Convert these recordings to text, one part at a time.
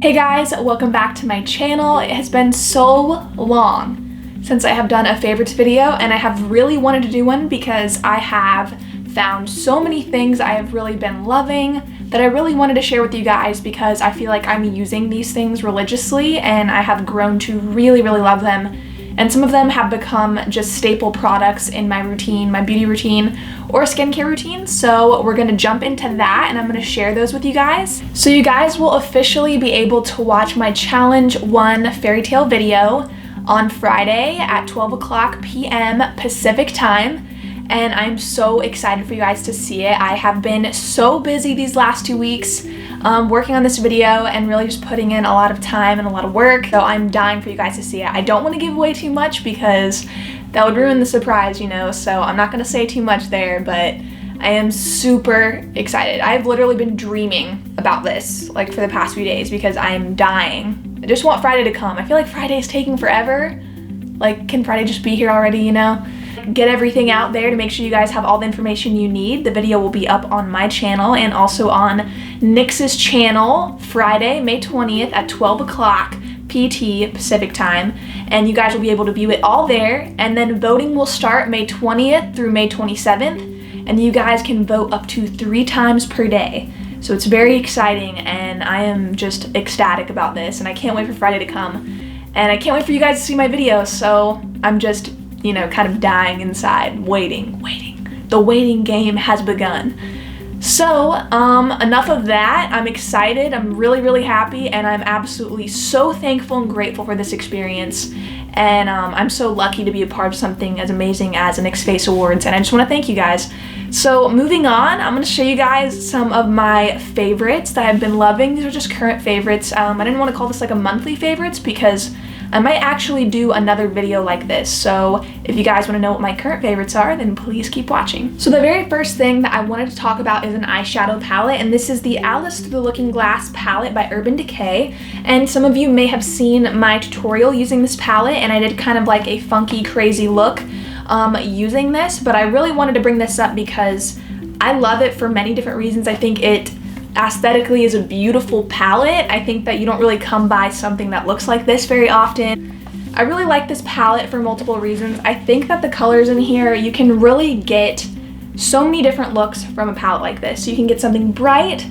Hey guys, welcome back to my channel. It has been so long since I have done a favorites video, and I have really wanted to do one because I have found so many things I have really been loving that I really wanted to share with you guys because I feel like I'm using these things religiously and I have grown to really love them. And some of them have become just staple products in my routine, my beauty routine or skincare routine. So we're gonna jump into that and I'm gonna share those with you guys. So you guys will officially be able to watch my Challenge 1 fairy tale video on Friday at 12 p.m. Pacific time. And I'm so excited for you guys to see it. I have been so busy these last 2 weeks working on this video and really just putting in a lot of time and a lot of work. So I'm dying for you guys to see it. I don't want to give away too much because that would ruin the surprise, you know, so I'm not going to say too much there, but I am super excited. I've literally been dreaming about this like for the past few days because I am dying. I just want Friday to come. I feel like Friday is taking forever. Like, can Friday just be here already, you know? Get everything out there to make sure you guys have all the information you need. The video will be up on my channel and also on Nyx's channel Friday, May 20th at 12 PT Pacific time. And you guys will be able to view it all there. And then voting will start May 20th through May 27th. And you guys can vote up to 3 times per day. So it's very exciting and I am just ecstatic about this. And I can't wait for Friday to come. And I can't wait for you guys to see my video. So I'm just, you know, kind of dying inside, waiting. The waiting game has begun. So, enough of that. I'm excited, I'm really happy, and I'm absolutely so thankful and grateful for this experience. And I'm so lucky to be a part of something as amazing as the NYX Face Awards, and I just want to thank you guys. So moving on, I'm going to show you guys some of my favorites that I've been loving. These are just current favorites. I didn't want to call this like a monthly favorites because I might actually do another video like this. So if you guys want to know what my current favorites are, then please keep watching. So the very first thing that I wanted to talk about is an eyeshadow palette, and this is the Alice Through the Looking Glass palette by Urban Decay. And some of you may have seen my tutorial using this palette, and I did kind of like a funky, crazy look using this, but I really wanted to bring this up because I love it for many different reasons. I think it aesthetically is a beautiful palette. I think that you don't really come by something that looks like this very often. I really like this palette for multiple reasons. I think that the colors in here, you can really get so many different looks from a palette like this. So you can get something bright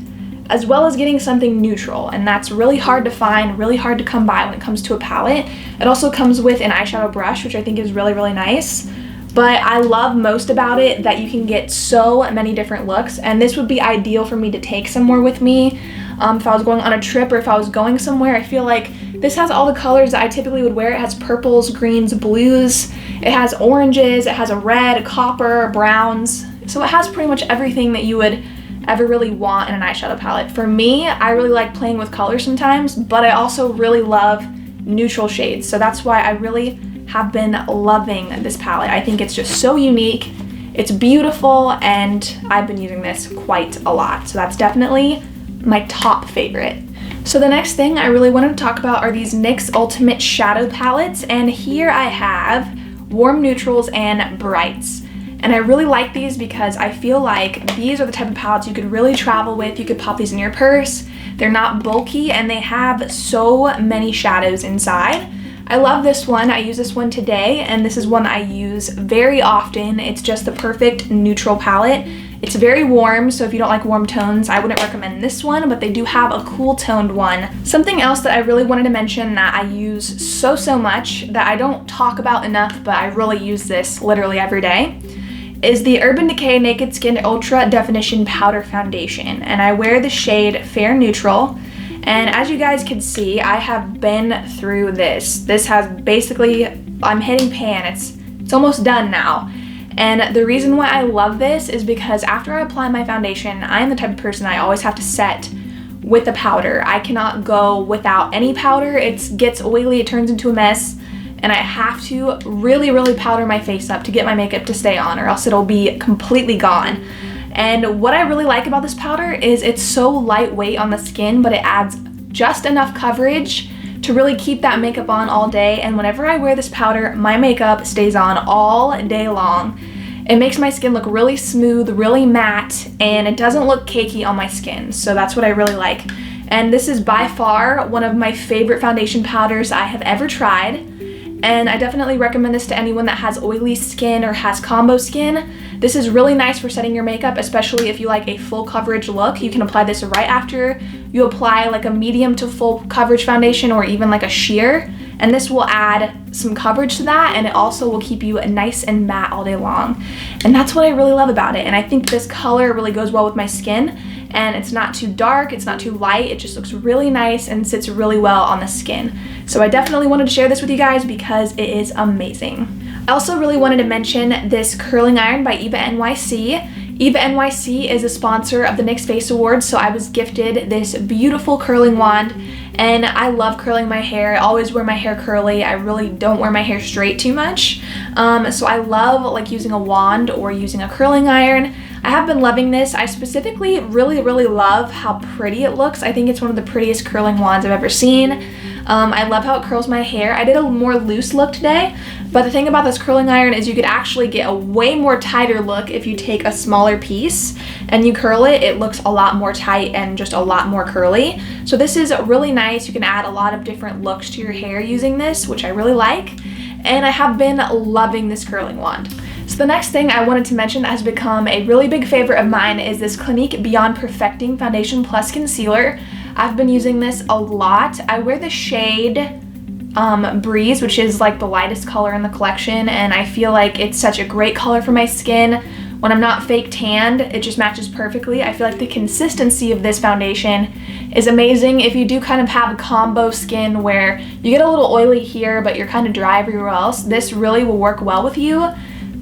as well as getting something neutral, and that's really hard to find, really hard to come by when it comes to a palette. It also comes with an eyeshadow brush, which I think is really nice. But I love most about it that you can get so many different looks, and this would be ideal for me to take somewhere with me. If I was going on a trip or if I was going somewhere, I feel like this has all the colors that I typically would wear. It has purples, greens, blues, it has oranges, it has a red, copper, browns. So it has pretty much everything that you would ever really want in an eyeshadow palette. For me, I really like playing with colors sometimes, but I also really love neutral shades. So that's why I really have been loving this palette. I think it's just so unique, it's beautiful, and I've been using this quite a lot. So that's definitely my top favorite. So the next thing I really wanted to talk about are these NYX Ultimate Shadow Palettes, and here I have warm neutrals and brights. And I really like these because I feel like these are the type of palettes you could really travel with. You could pop these in your purse. They're not bulky and they have so many shadows inside. I love this one. I use this one today, and this is one that I use very often. It's just the perfect neutral palette. It's very warm, so if you don't like warm tones, I wouldn't recommend this one, but they do have a cool toned one. Something else that I really wanted to mention that I use so much that I don't talk about enough, but I really use this literally every day, is the Urban Decay Naked Skin Ultra Definition Powder Foundation. And I wear the shade Fair Neutral. And as you guys can see, I have been through this. This has basically, I'm hitting pan, it's almost done now. And the reason why I love this is because after I apply my foundation, I am the type of person I always have to set with a powder. I cannot go without any powder. It gets oily, it turns into a mess, and I have to really powder my face up to get my makeup to stay on, or else it'll be completely gone. And what I really like about this powder is it's so lightweight on the skin, but it adds just enough coverage to really keep that makeup on all day. And whenever I wear this powder, my makeup stays on all day long. It makes my skin look really smooth, really matte, and it doesn't look cakey on my skin. So that's what I really like. And this is by far one of my favorite foundation powders I have ever tried. And I definitely recommend this to anyone that has oily skin or has combo skin. This is really nice for setting your makeup, especially if you like a full coverage look. You can apply this right after you apply like a medium to full coverage foundation or even like a sheer. And this will add some coverage to that, and it also will keep you nice and matte all day long. And that's what I really love about it. And I think this color really goes well with my skin, and it's not too dark, it's not too light, it just looks really nice and sits really well on the skin. So I definitely wanted to share this with you guys because it is amazing. I also really wanted to mention this curling iron by Eva NYC. Eva NYC is a sponsor of the NYX Face Awards, so I was gifted this beautiful curling wand, and I love curling my hair. I always wear my hair curly. I really don't wear my hair straight too much. So I love like using a wand or using a curling iron. I have been loving this. I specifically really love how pretty it looks. I think it's one of the prettiest curling wands I've ever seen. I love how it curls my hair. I did a more loose look today, but the thing about this curling iron is you could actually get a way more tighter look if you take a smaller piece and you curl it. It looks a lot more tight and just a lot more curly. So this is really nice. You can add a lot of different looks to your hair using this, which I really like. And I have been loving this curling wand. So the next thing I wanted to mention that has become a really big favorite of mine is this Clinique Beyond Perfecting Foundation Plus Concealer. I've been using this a lot. I wear the shade Breeze, which is like the lightest color in the collection, and I feel like it's such a great color for my skin. When I'm not fake tanned, it just matches perfectly. I feel like the consistency of this foundation is amazing. If you do kind of have combo skin where you get a little oily here, but you're kind of dry everywhere else, this really will work well with you.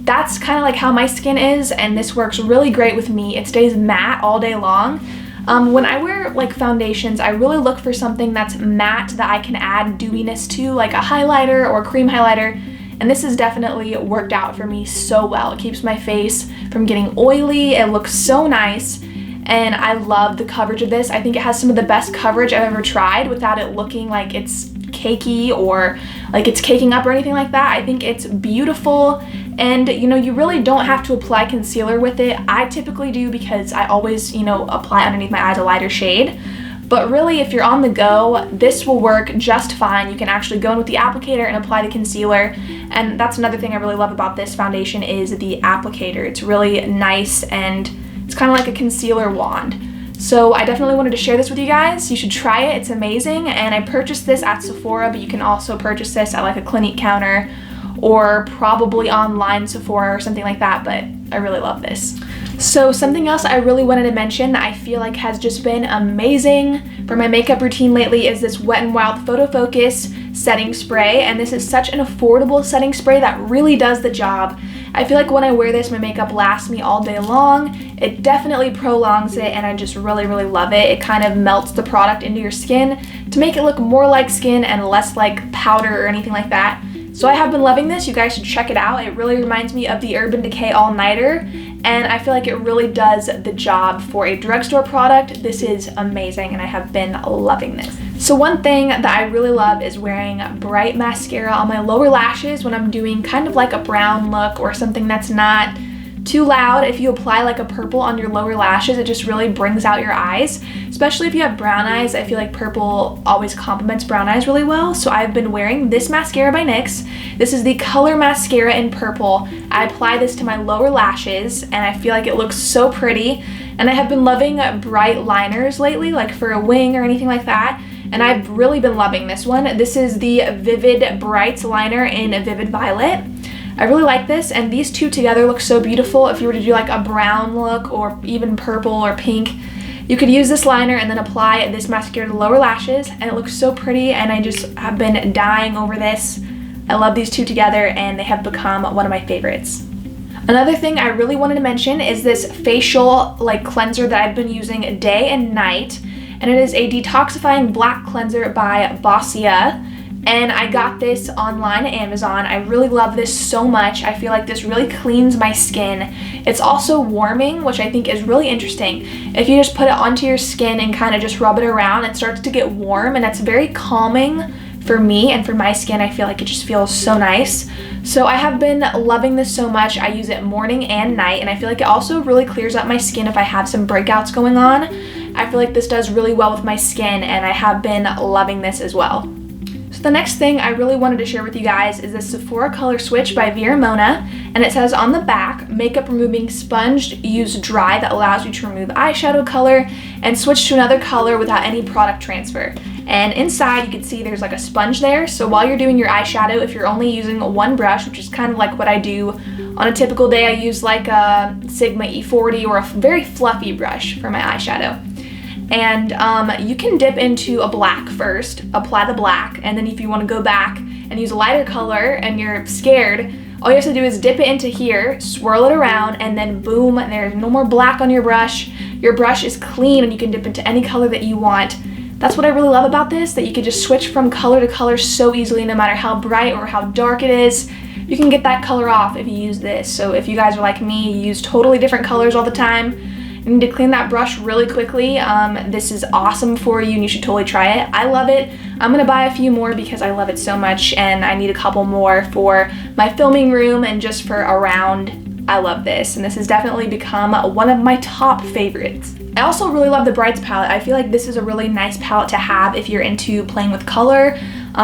That's kind of like how my skin is, and this works really great with me. It stays matte all day long. When I wear like foundations, I really look for something that's matte that I can add dewiness to, like a highlighter or a cream highlighter, and this has definitely worked out for me so well. It keeps my face from getting oily, it looks so nice, and I love the coverage of this. I think it has some of the best coverage I've ever tried without it looking like it's cakey or like it's caking up or anything like that. I think it's beautiful, and you know, you really don't have to apply concealer with it. I typically do because I always, you know, apply underneath my eyes a lighter shade. But really, if you're on the go, this will work just fine. You can actually go in with the applicator and apply the concealer. And that's another thing I really love about this foundation is the applicator. It's really nice and it's kind of like a concealer wand. So I definitely wanted to share this with you guys. You should try it, it's amazing. And I purchased this at Sephora, but you can also purchase this at like a Clinique counter or probably online Sephora or something like that, but I really love this. So something else I really wanted to mention that I feel like has just been amazing for my makeup routine lately is this Wet n Wild Photo Focus setting spray, and this is such an affordable setting spray that really does the job. I feel like when I wear this, my makeup lasts me all day long. It definitely prolongs it, and I just really love it. It kind of melts the product into your skin to make it look more like skin and less like powder or anything like that. So I have been loving this. You guys should check it out. It really reminds me of the Urban Decay All Nighter, and I feel like it really does the job for a drugstore product. This is amazing, and I have been loving this. So one thing that I really love is wearing bright mascara on my lower lashes when I'm doing kind of like a brown look or something that's not too loud. If you apply like a purple on your lower lashes, it just really brings out your eyes. Especially if you have brown eyes, I feel like purple always complements brown eyes really well. So I've been wearing this mascara by NYX. This is the Color Mascara in purple. I apply this to my lower lashes and I feel like it looks so pretty. And I have been loving bright liners lately, like for a wing or anything like that. And I've really been loving this one. This is the Vivid Brights liner in Vivid Violet. I really like this, and these two together look so beautiful. If you were to do like a brown look or even purple or pink, you could use this liner and then apply this mascara to the lower lashes, and it looks so pretty, and I just have been dying over this. I love these two together, and they have become one of my favorites. Another thing I really wanted to mention is this facial like cleanser that I've been using day and night, and it is a detoxifying black cleanser by Boscia. And I got this online at Amazon. I really love this so much. I feel like this really cleans my skin. It's also warming, which I think is really interesting. If you just put it onto your skin and kind of just rub it around, it starts to get warm, and that's very calming for me and for my skin. I feel like it just feels so nice. So I have been loving this so much. I use it morning and night, and I feel like it also really clears up my skin if I have some breakouts going on. I feel like this does really well with my skin, and I have been loving this as well. So the next thing I really wanted to share with you guys is this Sephora Color Switch by Vera Mona, and it says on the back, makeup removing sponge, use dry, that allows you to remove eyeshadow color and switch to another color without any product transfer. And inside you can see there's like a sponge there, so while you're doing your eyeshadow, if you're only using one brush, which is kind of like what I do on a typical day, I use like a Sigma E40 or a very fluffy brush for my eyeshadow. And you can dip into a black first, apply the black, and then if you want to go back and use a lighter color and you're scared, all you have to do is dip it into here, swirl it around, and then boom, there's no more black on your brush. Your brush is clean and you can dip into any color that you want. That's what I really love about this, that you can just switch from color to color so easily, no matter how bright or how dark it is. You can get that color off if you use this. So if you guys are like me, you use totally different colors all the time, you need to clean that brush really quickly, this is awesome for you and you should totally try it. I love it. I'm gonna buy a few more because I love it so much, and I need a couple more for my filming room and just for around. I love this, and this has definitely become one of my top favorites. I also really love the Brights palette. I feel like this is a really nice palette to have if you're into playing with color.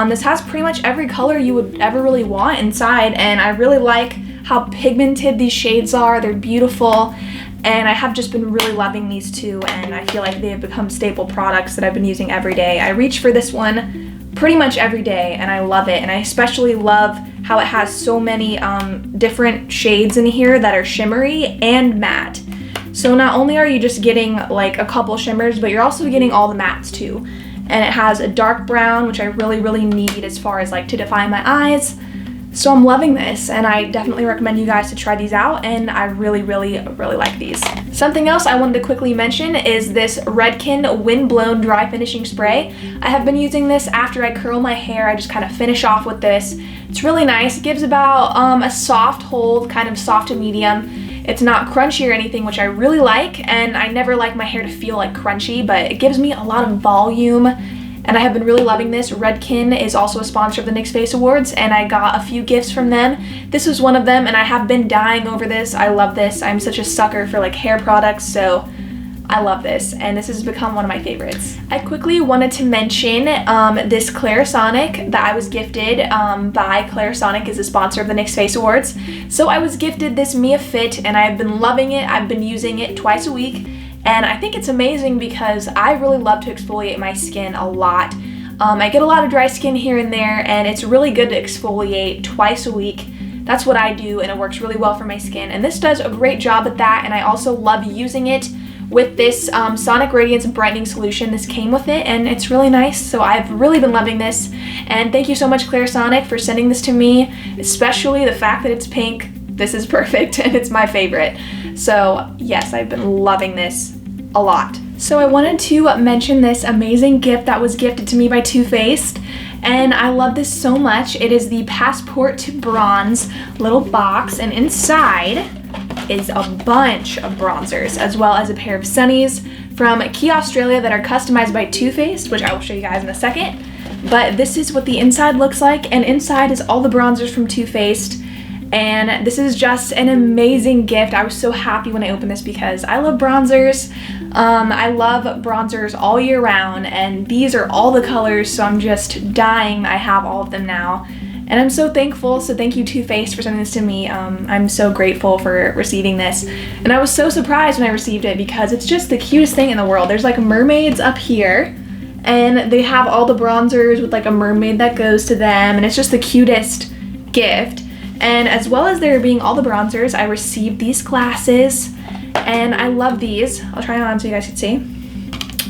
This has pretty much every color you would ever really want inside, and I really like how pigmented these shades are. They're beautiful. And I have just been really loving these two, and I feel like they have become staple products that I've been using every day. I reach for this one pretty much every day, and I love it. And I especially love how it has so many different shades in here that are shimmery and matte. So not only are you just getting like a couple shimmers, but you're also getting all the mattes too. And it has a dark brown, which I really need as far as like to define my eyes. So I'm loving this, and I definitely recommend you guys to try these out, and I really like these. Something else I wanted to quickly mention is this Redken Windblown Dry Finishing Spray. I have been using this after I curl my hair. I just kind of finish off with this. It's really nice. It gives about a soft hold, kind of soft to medium. It's not crunchy or anything, which I really like, and I never like my hair to feel like crunchy, but it gives me a lot of volume. And I have been really loving this. Redken is also a sponsor of the NYX Face Awards, and I got a few gifts from them. This was one of them, and I have been dying over this. I love this. I'm such a sucker for like hair products, so I love this, and this has become one of my favorites. I quickly wanted to mention this Clarisonic that I was gifted by Clarisonic, is a sponsor of the NYX Face Awards. So I was gifted this Mia Fit, and I've been loving it. I've been using it twice a week. And I think it's amazing because I really love to exfoliate my skin a lot. I get a lot of dry skin here and there, and it's really good to exfoliate twice a week. That's what I do, and it works really well for my skin. And this does a great job at that, and I also love using it with this Sonic Radiance Brightening Solution. This came with it, and it's really nice, so I've really been loving this. And thank you so much, Clarisonic, for sending this to me, especially the fact that it's pink. This is perfect, and it's my favorite. So yes, I've been loving this a lot. So I wanted to mention this amazing gift that was gifted to me by Too Faced, and I love this so much. It is the Passport to Bronze little box, and inside is a bunch of bronzers, as well as a pair of sunnies from Key Australia that are customized by Too Faced, which I will show you guys in a second. But this is what the inside looks like, and inside is all the bronzers from Too Faced. And this is just an amazing gift. I was so happy when I opened this because I love bronzers. I love bronzers all year round, and these are all the colors, so I'm just dying. I have all of them now, and I'm so thankful. So thank you, Too Faced, for sending this to me. I'm so grateful for receiving this, and I was so surprised when I received it because it's just the cutest thing in the world. There's like mermaids up here, and they have all the bronzers with like a mermaid that goes to them, and it's just the cutest gift. And as well as there being all the bronzers, I received these glasses, and I love these. I'll try them on so you guys can see.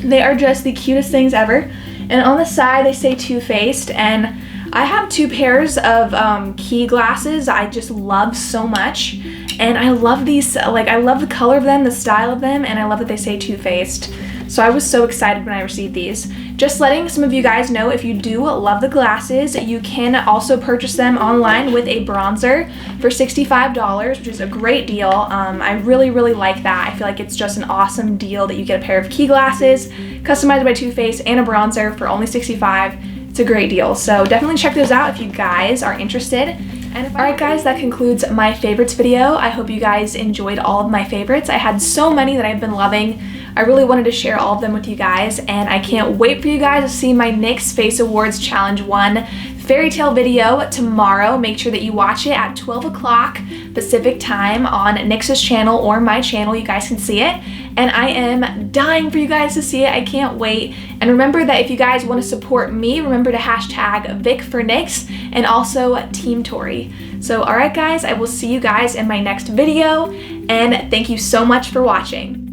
They are just the cutest things ever. And on the side they say Too Faced, and I have two pairs of key glasses I just love so much. And I love these, like I love the color of them, the style of them, and I love that they say Too Faced. So I was so excited when I received these. Just letting some of you guys know, if you do love the glasses, you can also purchase them online with a bronzer for $65, which is a great deal. I really like that. I feel like it's just an awesome deal that you get a pair of key glasses customized by Too Faced and a bronzer for only $65. It's a great deal. So definitely check those out if you guys are interested. Alright guys, that concludes my favorites video. I hope you guys enjoyed all of my favorites. I had so many that I've been loving. I really wanted to share all of them with you guys, and I can't wait for you guys to see my NYX Face Awards Challenge 1 fairy tale video tomorrow. Make sure that you watch it at 12 o'clock Pacific time on NYX's channel or my channel. You guys can see it. And I am dying for you guys to see it. I can't wait. And remember that if you guys want to support me, remember to hashtag #VicForNYX and also Team Tori. So alright guys, I will see you guys in my next video, and thank you so much for watching.